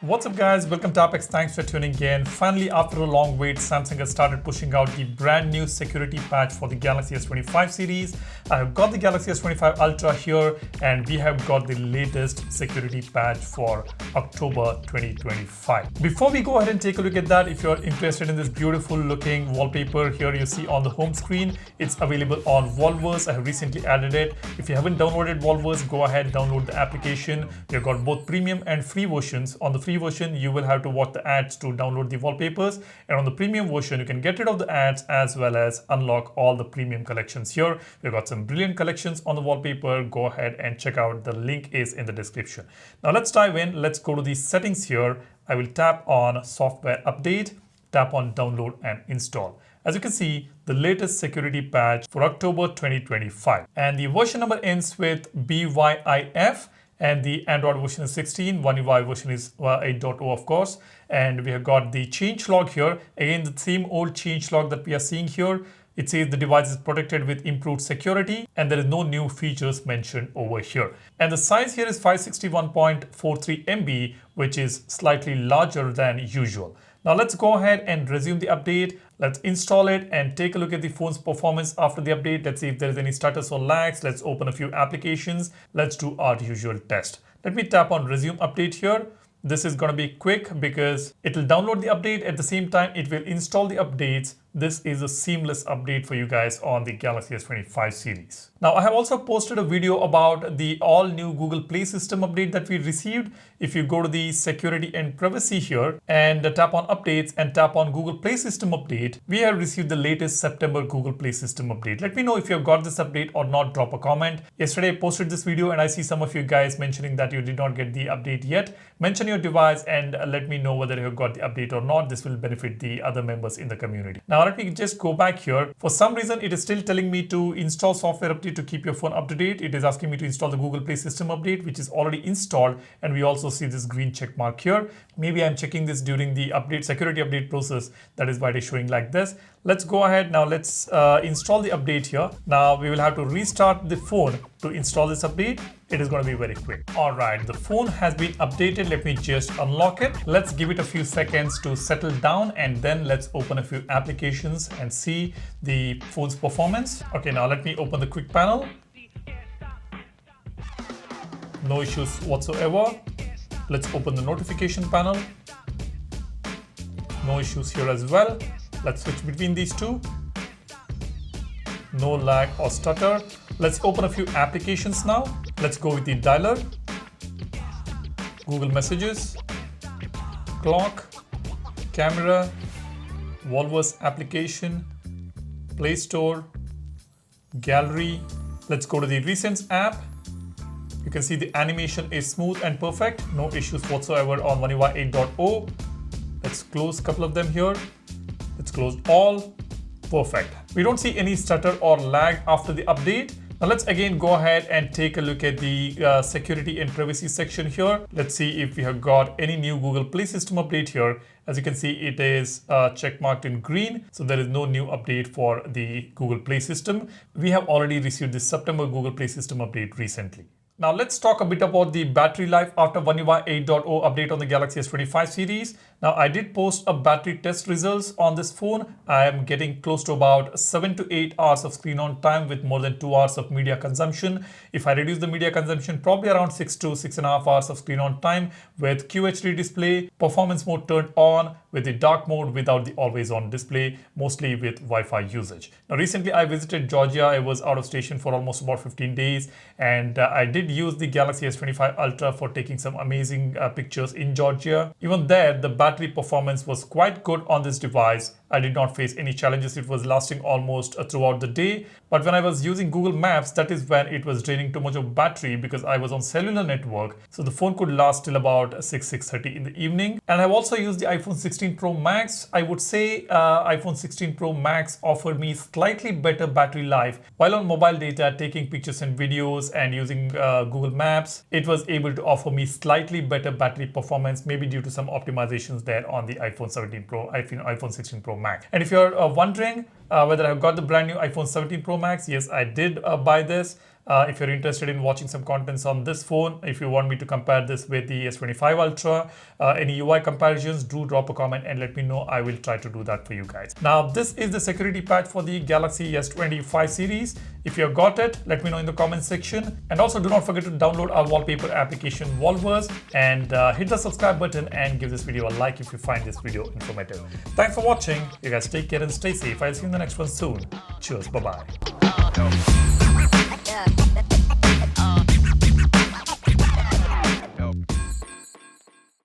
What's up guys, welcome to Apex, thanks for tuning in. Finally, after a long wait, Samsung has started pushing out the brand new security patch for the Galaxy S25 series. I have got the Galaxy S25 Ultra here and we have got the latest security patch for October 2025. Before we go ahead and take a look at that, if you're interested in this beautiful looking wallpaper here you see on the home screen, it's available on Volverse. I have recently added it. If you haven't downloaded Volverse, go ahead and download the application. We've got both premium and free versions. On the free version, you will have to watch the ads to download the wallpapers, and on the premium version, you can get rid of the ads as well as unlock all the premium collections here. We've got some brilliant collections on the wallpaper. Go ahead and check out. The link is in the description. Now let's dive in. Let's go to the settings here. I will tap on software update, tap on download and install. As you can see, the latest security patch for October 2025, and the version number ends with BYIF. And the Android version is 16, One UI version is 8.0 of course. And we have got the changelog here. Again, the same old changelog that we are seeing here. It says the device is protected with improved security and there is no new features mentioned over here. And the size here is 561.43 MB, which is slightly larger than usual. Now let's go ahead and resume the update. Let's install it and take a look at the phone's performance after the update. Let's see if there is any status or lags. Let's open a few applications. Let's do our usual test. Let me tap on resume update here. This is going to be quick because it will download the update. At the same time, it will install the updates. This is a seamless update for you guys on the Galaxy S25 series. Now, I have also posted a video about the all new Google Play System update that we received. If you go to the security and privacy here and tap on updates and tap on Google Play System update, we have received the latest September Google Play System update. Let me know if you have got this update or not. Drop a comment. Yesterday, I posted this video and I see some of you guys mentioning that you did not get the update yet. Mention your device and let me know whether you have got the update or not. This will benefit the other members in the community. Now, let me just go back here. For some reason, it is still telling me to install software update to keep your phone up to date. It is asking me to install the Google Play System update, which is already installed. And we also see this green check mark here. Maybe I'm checking this during the update security update process. That is why it is showing like this. Let's go ahead now. Let's install the update here. Now we will have to restart the phone to install this update. It is going to be very quick. All right, the phone has been updated. Let me just unlock it. Let's give it a few seconds to settle down and then let's open a few applications and see the phone's performance. Okay, now let me open the quick panel. No issues whatsoever. Let's open the notification panel. No issues here as well. Let's switch between these two. No lag or stutter. Let's open a few applications now. Let's go with the dialer, Google Messages, clock, camera, Volverse application, Play Store, gallery. Let's go to the Recents app. You can see the animation is smooth and perfect. No issues whatsoever on One UI 8.0. Let's close a couple of them here. Let's close all. Perfect. We don't see any stutter or lag after the update. Now let's again go ahead and take a look at the security and privacy section here. Let's see if we have got any new Google Play System update here. As you can see, it is check marked in green. So there is no new update for the Google Play System. We have already received the September Google Play System update recently. Now let's talk a bit about the battery life after One UI 8.0 update on the Galaxy S25 series. Now I did post a battery test results on this phone. I am getting close to about 7 to 8 hours of screen on time with more than 2 hours of media consumption. If I reduce the media consumption, probably around 6 to 6.5 hours of screen on time with QHD display, performance mode turned on, with the dark mode without the always on display, mostly with Wi-Fi usage. Now recently I visited Georgia. I was out of station for almost about 15 days and I did use the Galaxy S25 Ultra for taking some amazing pictures in Georgia. Even there, the battery performance was quite good on this device. I did not face any challenges. It was lasting almost throughout the day. But when I was using Google Maps, that is when it was draining too much of battery because I was on cellular network. So the phone could last till about 6:30 in the evening. And I've also used the iPhone 16 Pro Max. I would say iPhone 16 Pro Max offered me slightly better battery life. While on mobile data, taking pictures and videos and using Google Maps, it was able to offer me slightly better battery performance, maybe due to some optimizations there on the iPhone 17 Pro, iPhone 16 Pro Max. And if you're wondering whether I've got the brand new iPhone 17 Pro Max, yes, I did buy this. If you're interested in watching some contents on this phone, if you want me to compare this with the S25 Ultra, any UI comparisons, do drop a comment and let me know. I will try to do that for you guys. Now, this is the security patch for the Galaxy S25 series. If you have got it, let me know in the comment section. And also do not forget to download our wallpaper application Wallverse and hit the subscribe button and give this video a like if you find this video informative. Thanks for watching. You guys take care and stay safe. I'll see you in the next one soon. Cheers. Bye-bye.